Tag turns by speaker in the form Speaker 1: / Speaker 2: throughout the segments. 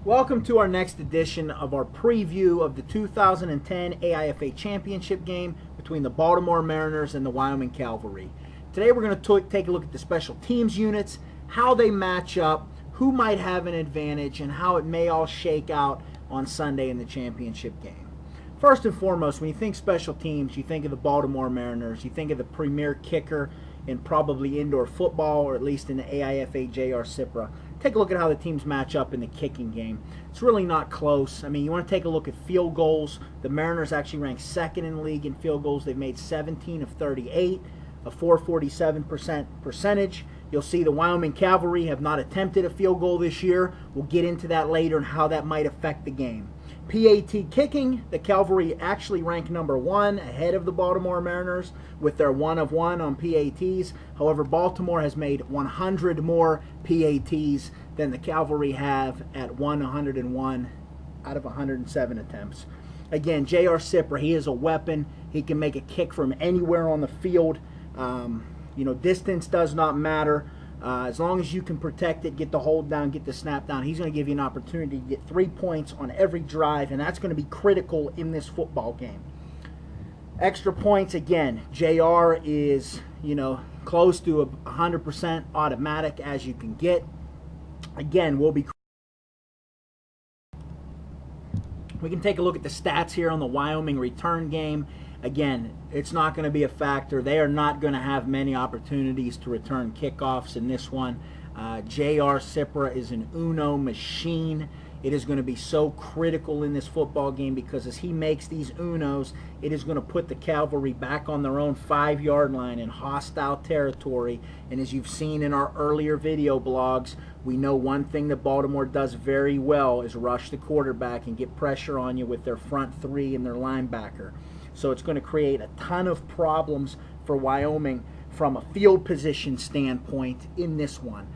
Speaker 1: Welcome to our next edition of our preview of the 2010 AIFA Championship game between the Baltimore Mariners and the Wyoming Cavalry. Today we're going to take a look at the special teams units, how they match up, who might have an advantage, and how it may all shake out on Sunday in the championship game. First and foremost, when you think special teams, you think of the Baltimore Mariners, you think of the premier kicker in probably indoor football, or at least in the AIFA J.R. Cipra. Take a look at how the teams match up in the kicking game. It's really not close. I mean, you want to take a look at field goals. The Mariners actually rank second in the league in field goals. They've made 17 of 38, a 447% percentage. You'll see the Wyoming Cavalry have not attempted a field goal this year. We'll get into that later and how that might affect the game. PAT kicking, the Cavalry actually rank number 1 ahead of the Baltimore Mariners with their 1 of 1 on PATs. However, Baltimore has made 100 more PATs than the Cavalry have at 101 out of 107 attempts. Again, J.R. Cipra, he is a weapon. He can make a kick from anywhere on the field. Distance does not matter. As long as you can protect it, get the hold down, get the snap down, he's going to give you an opportunity to get 3 points on every drive, and that's going to be critical in this football game. Extra points, again, JR is, close to 100% automatic as you can get. Again, we can take a look at the stats here on the Wyoming return game. Again, it's not going to be a factor. They are not going to have many opportunities to return kickoffs in this one. J.R. Cipra is an Uno machine. It is going to be so critical in this football game because as he makes these Unos, it is going to put the Cavalry back on their own 5-yard line in hostile territory. And as you've seen in our earlier video blogs, we know one thing that Baltimore does very well is rush the quarterback and get pressure on you with their front 3 and their linebacker. So it's going to create a ton of problems for Wyoming from a field position standpoint in this one.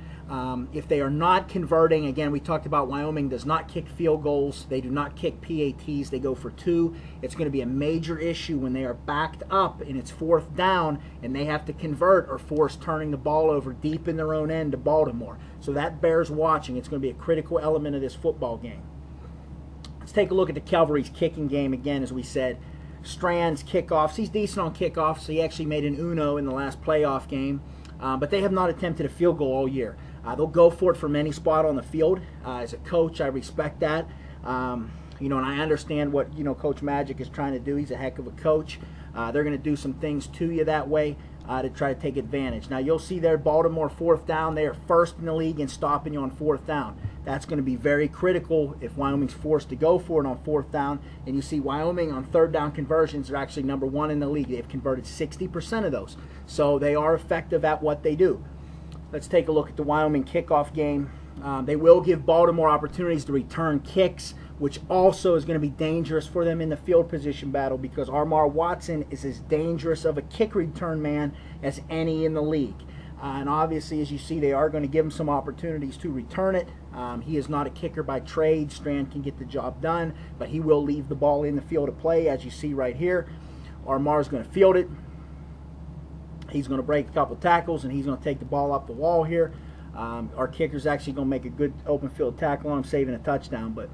Speaker 1: If they are not converting, again, we talked about Wyoming does not kick field goals. They do not kick PATs. They go for 2. It's going to be a major issue when they are backed up and it's 4th down and they have to convert or force turning the ball over deep in their own end to Baltimore. So that bears watching. It's going to be a critical element of this football game. Let's take a look at the Cavalry's kicking game again, as we said. Strand's kickoffs. He's decent on kickoffs. He actually made an Uno in the last playoff game, but they have not attempted a field goal all year. They'll go for it from any spot on the field. As a coach, I respect that. And I understand what Coach Magic is trying to do. He's a heck of a coach. They're going to do some things to you that way to try to take advantage. Now you'll see there, Baltimore 4th down. They are first in the league in stopping you on 4th down. That's going to be very critical if Wyoming's forced to go for it on 4th down. And you see Wyoming on 3rd down conversions are actually number 1 in the league. They've converted 60% of those. So they are effective at what they do. Let's take a look at the Wyoming kickoff game. They will give Baltimore opportunities to return kicks, which also is going to be dangerous for them in the field position battle because Armar Watson is as dangerous of a kick return man as any in the league. And obviously, as you see, they are going to give him some opportunities to return it. He is not a kicker by trade. Strand can get the job done, but he will leave the ball in the field of play, as you see right here. Armar is going to field it. He's going to break a couple tackles, and he's going to take the ball up the wall here. Our kicker's actually going to make a good open field tackle on him, saving a touchdown. But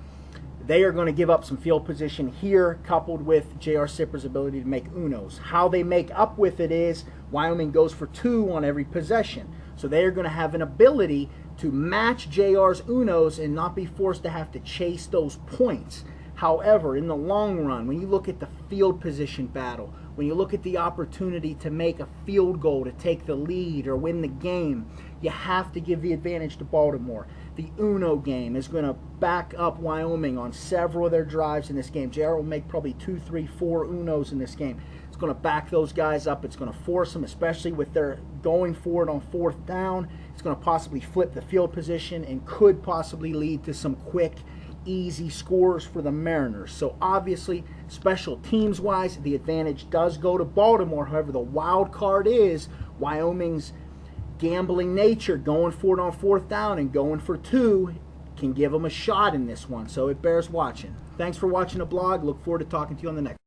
Speaker 1: they are going to give up some field position here, coupled with J.R. Cipra's ability to make Unos. How they make up with it is Wyoming goes for 2 on every possession. So they are going to have an ability to match J.R.'s Unos and not be forced to have to chase those points. However, in the long run, when you look at the field position battle, when you look at the opportunity to make a field goal, to take the lead or win the game, you have to give the advantage to Baltimore. The Uno game is going to back up Wyoming on several of their drives in this game. JR will make probably 2, 3, 4 Unos in this game. It's going to back those guys up. It's going to force them, especially with their going for it on 4th down. It's going to possibly flip the field position and could possibly lead to some quick, easy scores for the Mariners. So obviously, special teams wise, the advantage does go to Baltimore. However, the wild card is Wyoming's gambling nature, going for it on 4th down and going for 2 can give them a shot in this one. So it bears watching. Thanks for watching the blog. Look forward to talking to you on the next.